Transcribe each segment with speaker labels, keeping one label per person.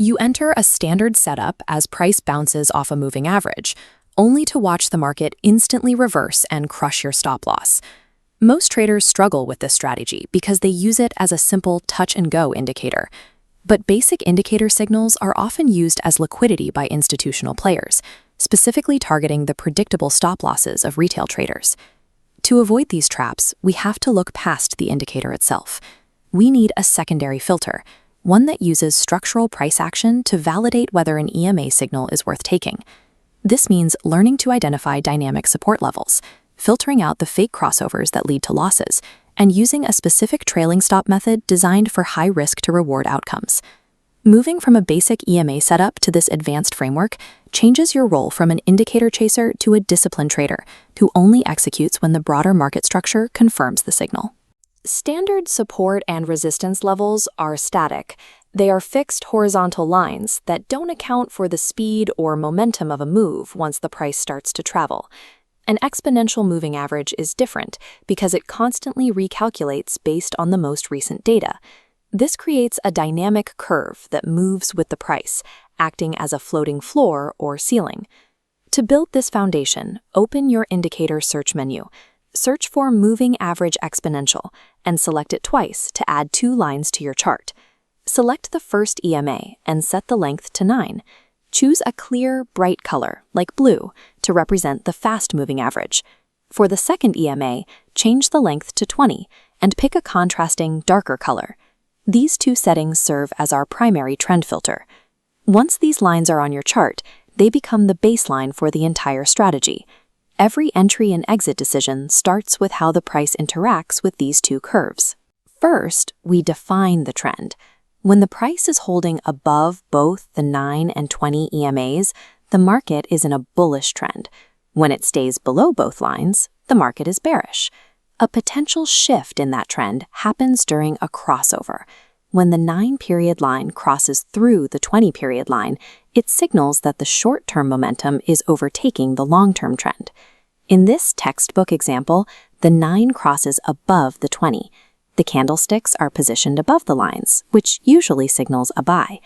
Speaker 1: You enter a standard setup as price bounces off a moving average, only to watch the market instantly reverse and crush your stop loss. Most traders struggle with this strategy because they use it as a simple touch-and-go indicator. But basic indicator signals are often used as liquidity by institutional players, specifically targeting the predictable stop losses of retail traders. To avoid these traps, we have to look past the indicator itself. We need a secondary filter, one that uses structural price action to validate whether an EMA signal is worth taking. This means learning to identify dynamic support levels, filtering out the fake crossovers that lead to losses, and using a specific trailing stop method designed for high risk to reward outcomes. Moving from a basic EMA setup to this advanced framework changes your role from an indicator chaser to a disciplined trader who only executes when the broader market structure confirms the signal. Standard support and resistance levels are static. They are fixed horizontal lines that don't account for the speed or momentum of a move once the price starts to travel. An exponential moving average is different because it constantly recalculates based on the most recent data. This creates a dynamic curve that moves with the price, acting as a floating floor or ceiling. To build this foundation, open your indicator search menu. Search for Moving Average Exponential and select it twice to add 2 lines to your chart. Select the first EMA and set the length to 9. Choose a clear, bright color, like blue, to represent the fast-moving average. For the second EMA, change the length to 20 and pick a contrasting, darker color. These 2 settings serve as our primary trend filter. Once these lines are on your chart, they become the baseline for the entire strategy. Every entry and exit decision starts with how the price interacts with these 2 curves. First, we define the trend. When the price is holding above both the 9 and 20 EMAs, the market is in a bullish trend. When it stays below both lines, the market is bearish. A potential shift in that trend happens during a crossover. When the 9-period line crosses through the 20-period line, it signals that the short-term momentum is overtaking the long-term trend. In this textbook example, the 9 crosses above the 20. The candlesticks are positioned above the lines, which usually signals a buy.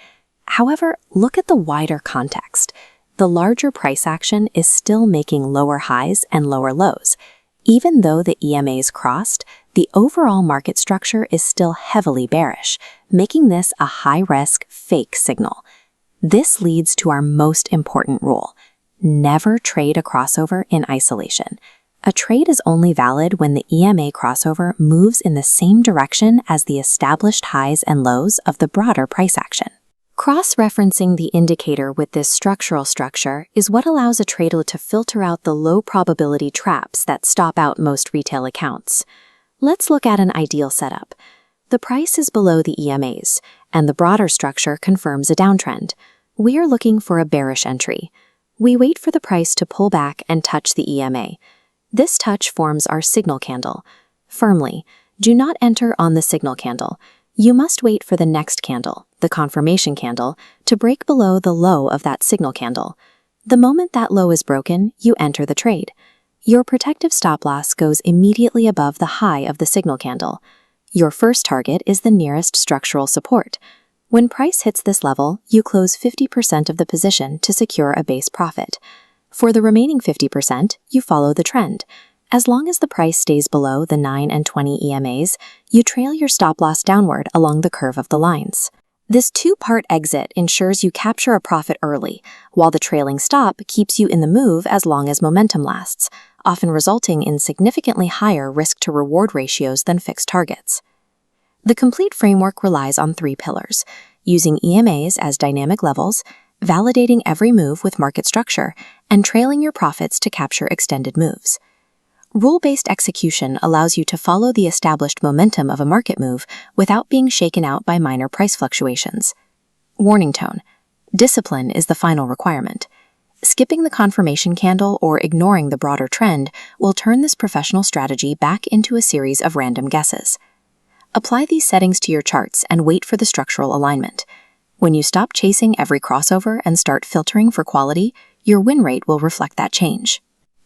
Speaker 1: However, look at the wider context. The larger price action is still making lower highs and lower lows. Even though the EMAs crossed, the overall market structure is still heavily bearish, making this a high-risk, fake signal. This leads to our most important rule: never trade a crossover in isolation. A trade is only valid when the EMA crossover moves in the same direction as the established highs and lows of the broader price action. Cross-referencing the indicator with this structural structure is what allows a trader to filter out the low-probability traps that stop out most retail accounts. Let's look at an ideal setup. The price is below the EMAs, and the broader structure confirms a downtrend. We are looking for a bearish entry. We wait for the price to pull back and touch the EMA. This touch forms our signal candle. Firmly, do not enter on the signal candle. You must wait for the next candle, the confirmation candle, to break below the low of that signal candle. The moment that low is broken, you enter the trade. Your protective stop loss goes immediately above the high of the signal candle. Your first target is the nearest structural support. When price hits this level, you close 50% of the position to secure a base profit. For the remaining 50%, you follow the trend. As long as the price stays below the 9 and 20 EMAs, you trail your stop loss downward along the curve of the lines. This 2-part exit ensures you capture a profit early, while the trailing stop keeps you in the move as long as momentum lasts, often resulting in significantly higher risk-to-reward ratios than fixed targets. The complete framework relies on 3 pillars: using EMAs as dynamic levels, validating every move with market structure, and trailing your profits to capture extended moves. Rule-based execution allows you to follow the established momentum of a market move without being shaken out by minor price fluctuations. Warning tone: discipline is the final requirement. Skipping the confirmation candle or ignoring the broader trend will turn this professional strategy back into a series of random guesses. Apply these settings to your charts and wait for the structural alignment. When you stop chasing every crossover and start filtering for quality, your win rate will reflect that change.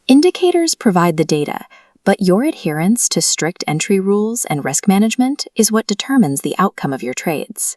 Speaker 1: Indicators provide the data, but your adherence to strict entry rules and risk management is what determines the outcome of your trades.